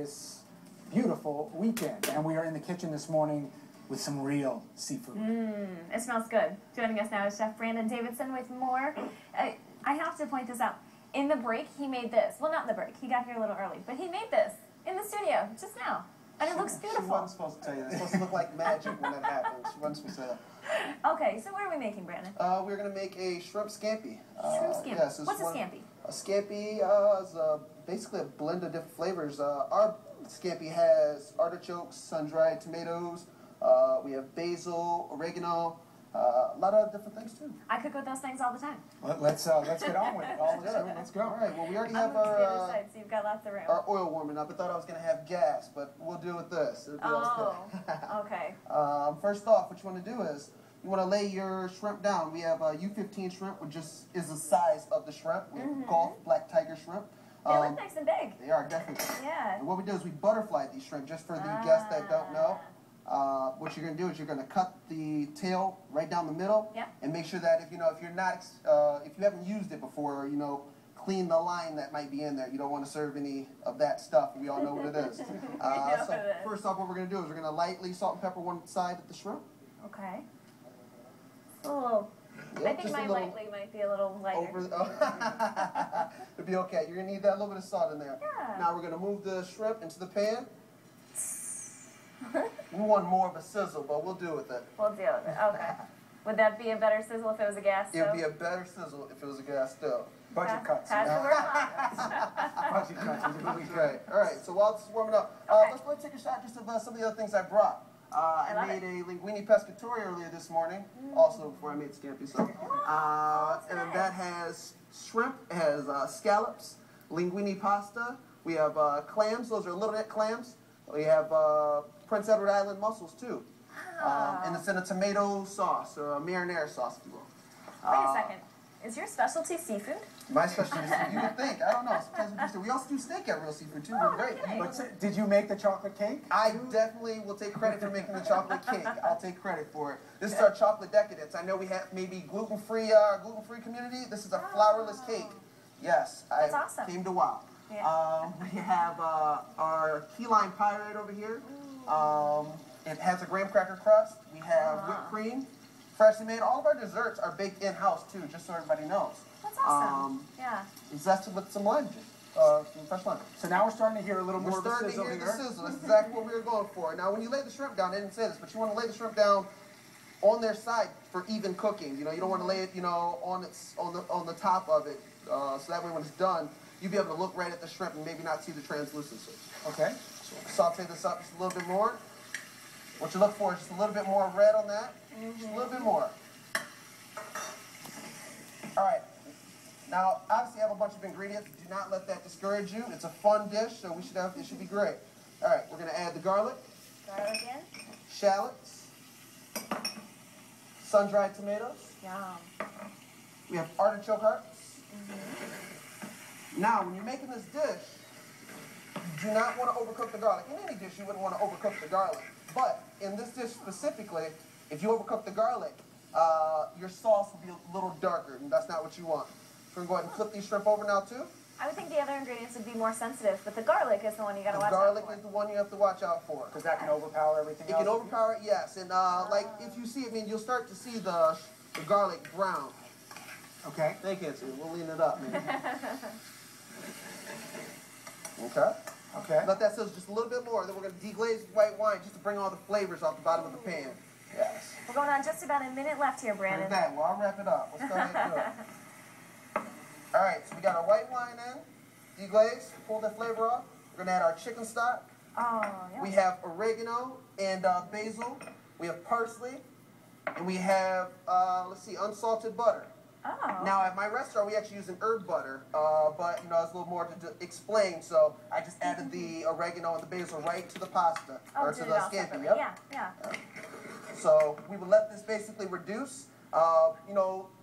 this beautiful weekend. And we are in the kitchen this morning with some real seafood. It smells good. Joining us now is Chef Branden Davidson with more. I have to point this out. In the break, he made this. Well, not in the break. He got here a little early. But he made this in the studio just now. And it looks beautiful. She wasn't supposed to tell you. It's supposed to look like magic when that happens. She wasn't supposed to. Okay, so what are we making, Branden? We're going to make a shrimp scampi. Shrimp scampi. Yes, what's a scampi? A scampi is basically a blend of different flavors. Our scampi has artichokes, sun-dried tomatoes. We have basil, oregano, a lot of different things too. I cook with those things all the time. Let's get on with it. Let's go. All right. Well, we already I'm have moving to the other side, so you've got lots of room. our oil warming up. I thought I was going to have gas, but we'll do it with this. It'll be Okay. First off, what you want to do is you want to lay your shrimp down. We have U15 shrimp, which just is the size of the shrimp. We have Gulf Black Tiger shrimp. They look nice and big. They are definitely. Yeah. And what we do is we butterfly these shrimp, just for the guests that don't know. What you're going to do is you're going to cut the tail right down the middle, and make sure that if you haven't used it before, clean the line that might be in there. You don't want to serve any of that stuff. We all know what it is. First off, what we're going to do is we're going to lightly salt and pepper one side of the shrimp. Okay. A little. I think my lightly might be a little lighter. It'll be okay. You're going to need that little bit of salt in there. Yeah. Now we're going to move the shrimp into the pan. We want more of a sizzle, but we'll deal with it. We'll deal with it. Okay. Would that be a better sizzle if it was a gas stove? It would be a better sizzle if it was a gas stove. Budget cuts. Has to work on. Budget cuts. Okay. All right. So while this is warming up, let's go take a shot just of some of the other things I brought. I made a linguine pescatore earlier this morning, also before I made scampi. So, and that has shrimp, it has scallops, linguine pasta. We have clams. Those are little neck clams. We have Prince Edward Island mussels too, and it's in a tomato sauce or a marinara sauce, if you will. Wait a second. Is your specialty seafood? My specialty, you would think. I don't know. We also do steak at Real Seafood too. We're great. But did you make the chocolate cake? I definitely will take credit for making the chocolate cake. I'll take credit for it. This is our chocolate decadence. I know we have maybe gluten-free community. This is a flourless cake. Yes, That's I awesome. came to wow. Yeah. We have our key lime pie right over here. It has a graham cracker crust. We have whipped cream, freshly made. All of our desserts are baked in-house too, just so everybody knows. That's awesome. Yeah. Zested with some lime juice, some fresh lime. So now we're starting to hear a little more of the sizzle here. We're starting to hear the sizzle. That's exactly what we were going for. Now, when you lay the shrimp down, I didn't say this, but you want to lay the shrimp down on their side for even cooking. You don't want to lay it, on the top of it, so that way when it's done, you'll be able to look right at the shrimp and maybe not see the translucency. Okay. So saute this up just a little bit more. What you look for is just a little bit more red on that. Just a little bit more. All right. Now, obviously, I have a bunch of ingredients. Do not let that discourage you. It's a fun dish, so it should be great. All right, we're going to add the garlic. Garlic in. Shallots. Sun-dried tomatoes. Yum. We have artichoke hearts. Now, when you're making this dish, you do not want to overcook the garlic. In any dish, you wouldn't want to overcook the garlic. But in this dish specifically, if you overcook the garlic, your sauce will be a little darker, and that's not what you want. So we're going to go ahead and flip these shrimp over now, too. I would think the other ingredients would be more sensitive, but the garlic is the one you got to watch out for. The garlic is the one you have to watch out for. Because that can overpower everything else? It can overpower it, yes. And like, if you see it, you'll start to see the garlic brown. Okay. They can't see it. We'll lean it up, man. Okay. Okay. Let that sizzle just a little bit more. Then we're going to deglaze with white wine just to bring all the flavors off the bottom of the pan. Yes. We're going on just about a minute left here, Branden. Like that. Well, I'll wrap it up. Let's go ahead and do it. All right. So we got our white wine in, deglaze, pull that flavor off. We're going to add our chicken stock. Oh, yeah. We have oregano and basil. We have parsley. And we have, unsalted butter. Oh. Now, at my restaurant, we actually use an herb butter, but, it's a little more to explain, so I just added the oregano and the basil right to the pasta, or to the scampi. Yep. Yeah. So we would let this basically reduce.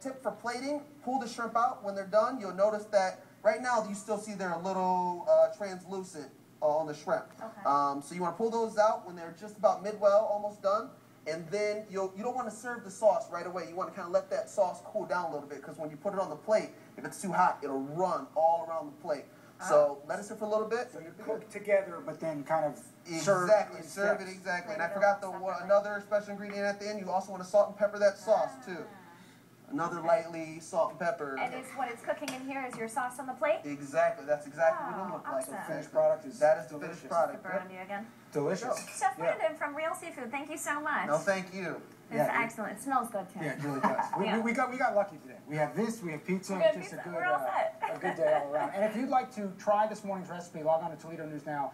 Tip for plating, pull the shrimp out when they're done. You'll notice that right now you still see they're a little translucent on the shrimp. Okay. So you want to pull those out when they're just about midwell, almost done. And then you don't want to serve the sauce right away. You want to kind of let that sauce cool down a little bit, because when you put it on the plate, if it's too hot, it'll run all around the plate. So let it sit for a little bit. So you cook together, but then kind of serve it exactly. And I forgot another special ingredient at the end. You also want to salt and pepper that sauce too. Another lightly salt and pepper. And what it's cooking in here is your sauce on the plate? Exactly. That's exactly what it'll look like. Awesome. The finished product is that is the delicious. finished product. Around you again. Delicious. Chef Branden from Real Seafood, thank you so much. No, thank you. It's excellent. It smells good too. Yeah, it really does. We got lucky today. We have this, we have pizza. We're all set. A good day all around. And if you'd like to try this morning's recipe, log on to ToledoNewsNow.com.